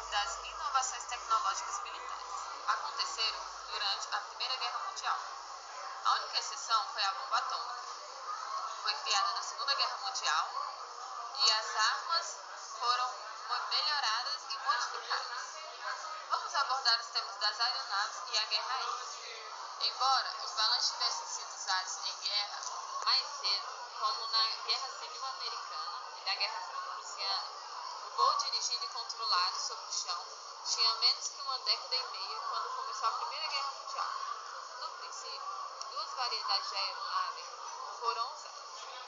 das inovações tecnológicas militares. Aconteceram durante a Primeira Guerra Mundial. A única exceção foi a bomba atômica. Foi criada na Segunda Guerra Mundial e as armas foram melhoradas e modificadas. Vamos abordar os temas das aeronaves e a guerra aérea. Embora os balões tivessem sido usados em guerra mais cedo, como na Guerra Civil Americana e na Guerra Franco-Prussiana, o voo dirigido e controlado sobre o chão tinha menos que uma década e meia quando começou a Primeira Guerra Mundial. No princípio, duas variedades de aeronave foram usadas.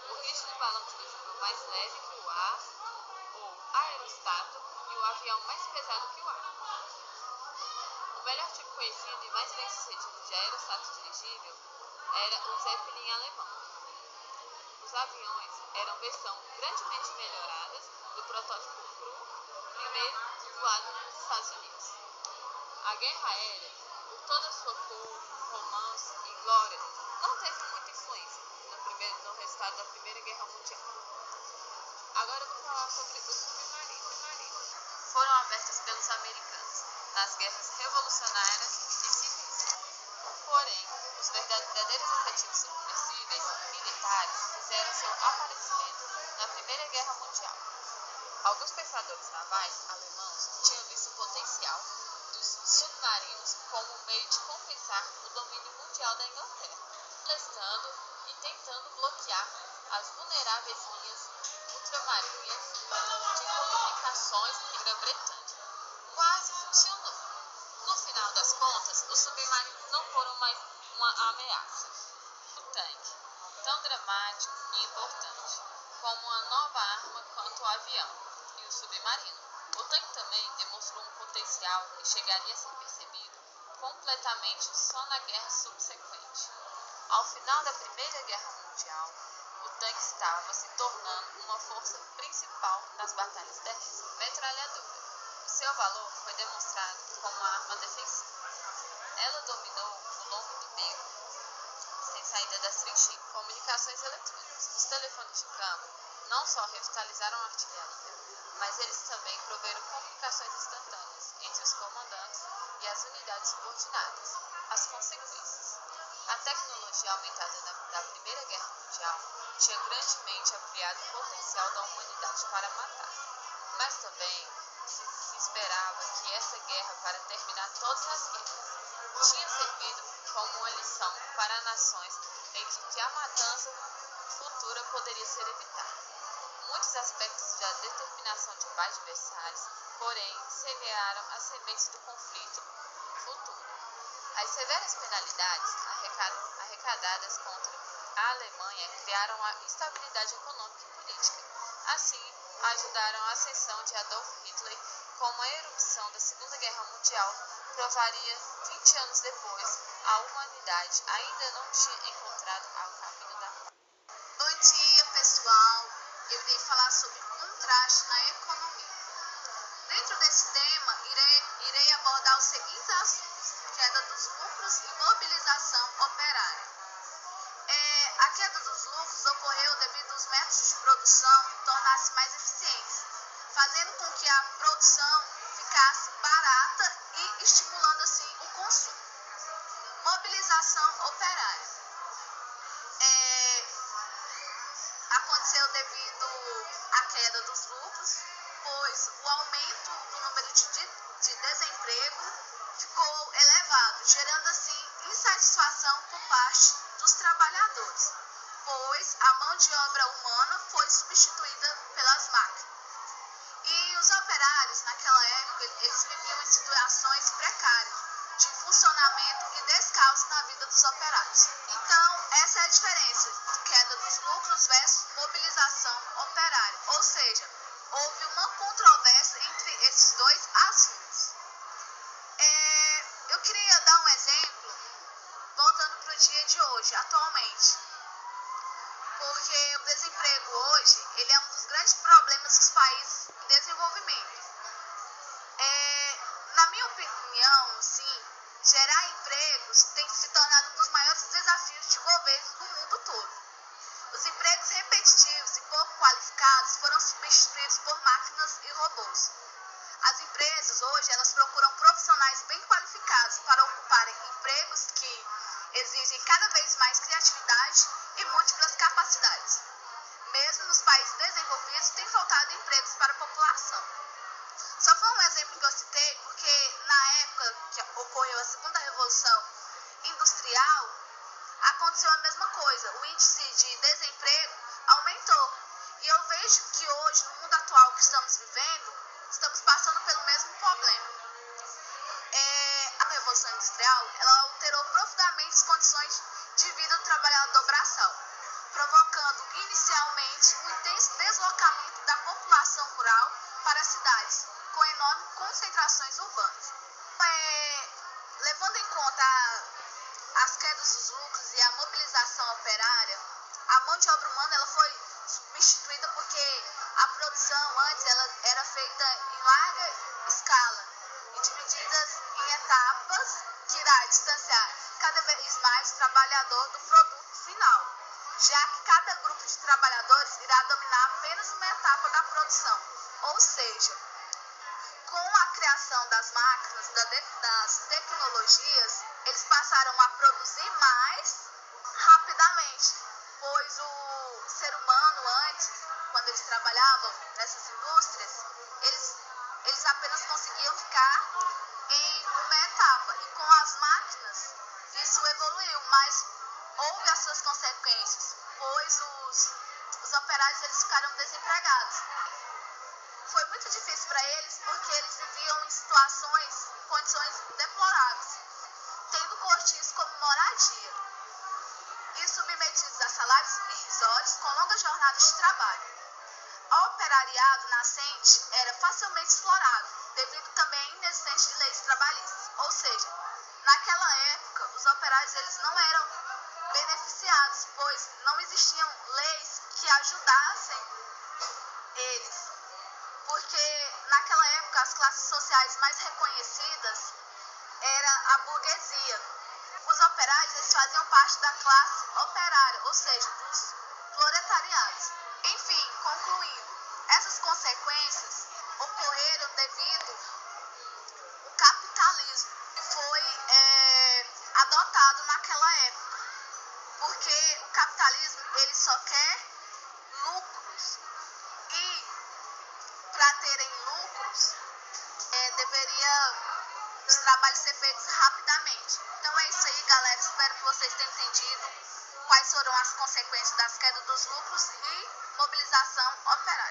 O rígido balão dirigível mais leve que o ar, ou aerostato, e o avião mais pesado que o ar. O melhor tipo conhecido e mais bem sucedido de aerostato dirigível era o Zeppelin alemão. Os aviões eram versão grandemente melhoradas do protótipo Kru, primeiro voado nos Estados Unidos. A guerra aérea, por toda a sua cor, romance e glória, não teve muita influência no resultado da Primeira Guerra Mundial. Agora eu vou falar sobre o submarino. Foram abertas pelos americanos nas guerras revolucionárias e civis. Porém, os verdadeiros efetivos submersíveis militares fizeram seu aparecimento na Primeira Guerra Mundial. Alguns pensadores navais alemãos tinham visto o potencial dos submarinos como um meio de compensar o domínio mundial da Inglaterra, testando e tentando bloquear as vulneráveis linhas ultramarinhas de comunicações em Grã-Bretanha. Quase funcionou. No final das contas, os submarinos não foram mais uma ameaça. O tanque, tão dramático e importante, como uma nova arma quanto o avião e o submarino. O tanque também demonstrou um potencial que chegaria a ser percebido completamente só na guerra subsequente. Ao final da Primeira Guerra Mundial, o tanque estava se tornando uma força principal nas batalhas terrestres. Metralhadora. O seu valor foi demonstrado como uma arma defensiva. Ela dominou o longo do beco, sem saída das trincheiras. Comunicações eletrônicas. Os telefones de campo não só revitalizaram a artilharia, mas eles também proveram comunicações instantâneas entre os comandantes e as unidades subordinadas. As consequências. A tecnologia aumentada da Primeira Guerra Mundial tinha grandemente ampliado o potencial da humanidade para matar. Mas também se esperava que essa guerra, para terminar todas as guerras, tinha servido como uma lição para nações em que a matança futura poderia ser evitada. Muitos aspectos da determinação de paz de Versalhes, porém, semearam as sementes do conflito futuro. As severas penalidades arrecadadas contra a Alemanha criaram a instabilidade econômica e política. Assim, ajudaram a ascensão de Adolf Hitler, como a erupção da Segunda Guerra Mundial provaria 20 anos depois, a humanidade ainda não tinha encontrado o caminho da paz. Bom dia, pessoal. Eu irei falar sobre contraste na economia. Dentro desse tema, irei abordar os seguintes assuntos: queda dos lucros e mobilização operária. A queda dos lucros ocorreu devido aos métodos de produção tornar-se mais eficientes, fazendo com que a produção ficasse barata e estimulando assim o consumo. Mobilização operária. Aconteceu devido à queda dos lucros, pois o aumento do número de desemprego ficou elevado, gerando assim insatisfação por parte dos trabalhadores, pois a mão de obra humana foi substituída pelas máquinas. E os operários, naquela época, eles viviam em situações precárias de funcionamento e descaso na vida dos operários. Então, essa é a diferença de queda dos lucros versus mobilização operária. Ou seja, houve uma controvérsia entre esses dois assuntos. Eu queria dar um exemplo, voltando para o dia de hoje, atualmente. Porque o desemprego hoje, ele é um dos grandes problemas dos países em desenvolvimento. Na minha opinião, sim, gerar empregos tem se tornado um dos maiores desafios de governo no mundo todo. Os empregos repetitivos e pouco qualificados foram substituídos por máquinas e robôs. As empresas hoje elas procuram profissionais bem qualificados para ocuparem empregos que exigem cada vez mais criatividade e múltiplas capacidades. Mesmo nos países desenvolvidos, tem faltado empregos para a população. Só foi um exemplo que eu citei porque na época que ocorreu a segunda revolução industrial, aconteceu a mesma coisa. O índice de desemprego aumentou. E eu vejo que hoje, no mundo atual que estamos vivendo, estamos passando pelo mesmo problema. A Revolução Industrial ela alterou profundamente as condições de vida do trabalhador braçal, provocando inicialmente um intenso deslocamento da população rural para as cidades, com enormes concentrações urbanas. Levando em conta as quedas dos lucros e a mobilização operária, a mão de obra humana ela foi substituída porque a produção antes ela era feita em larga escala e divididas em etapas que irá distanciar cada vez mais o trabalhador do produto final, já que cada grupo de trabalhadores irá dominar apenas uma etapa da produção, ou seja, com a criação das máquinas, das tecnologias, eles passaram a produzir mais rapidamente, pois o ser humano antes, quando eles trabalhavam nessas indústrias, eles apenas conseguiam ficar em uma etapa, e com as máquinas isso evoluiu, mas houve as suas consequências, pois os operários eles ficaram desempregados. Foi muito difícil para eles porque eles viviam em condições deploráveis, tendo cortiços como moradia e submetidos a salários irrisórios com longas jornadas de trabalho. O operariado nascente era facilmente explorado, devido também à inexistência de leis trabalhistas, ou seja, naquela época os operários eles não eram beneficiados, pois não existiam leis que ajudassem eles. Porque naquela época as classes sociais mais reconhecidas era a burguesia. Os operários eles faziam parte da classe operária, ou seja, dos proletariados. Enfim, concluindo, essas consequências ocorreram devido ao capitalismo que foi adotado naquela época. Porque o capitalismo ele só quer lucros e para terem lucros, os trabalhos ser feitos rapidamente. Então é isso aí, galera. Espero que vocês tenham entendido quais foram as consequências das quedas dos lucros e mobilização operária.